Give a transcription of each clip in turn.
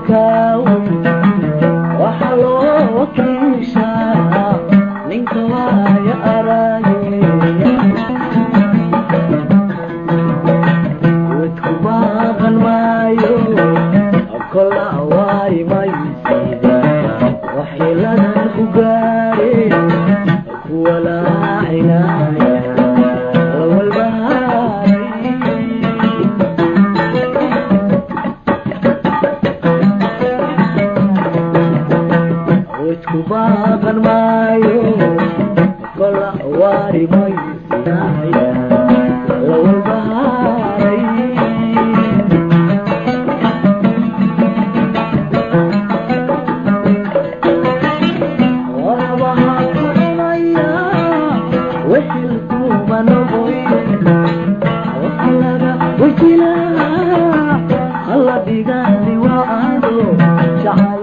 كاوي وحلو وكيشا ننكوا يا أراجي وتكبا غنوايو كل عواي ما يسيدا وحيلا نكوغاري ولا عناية kubakan mayo kala wari may sinaya lawal bahari wala bahakunaya wahil kumanoboy wakalaga wajila alla bigani waado shahai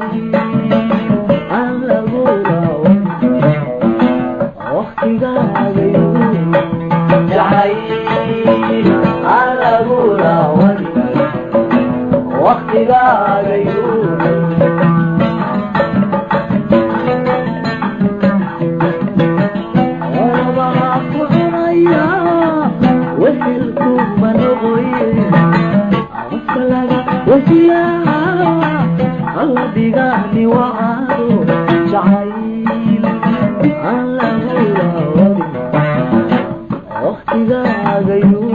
الله بيغني وعده جعيل الله أختي ذا غيور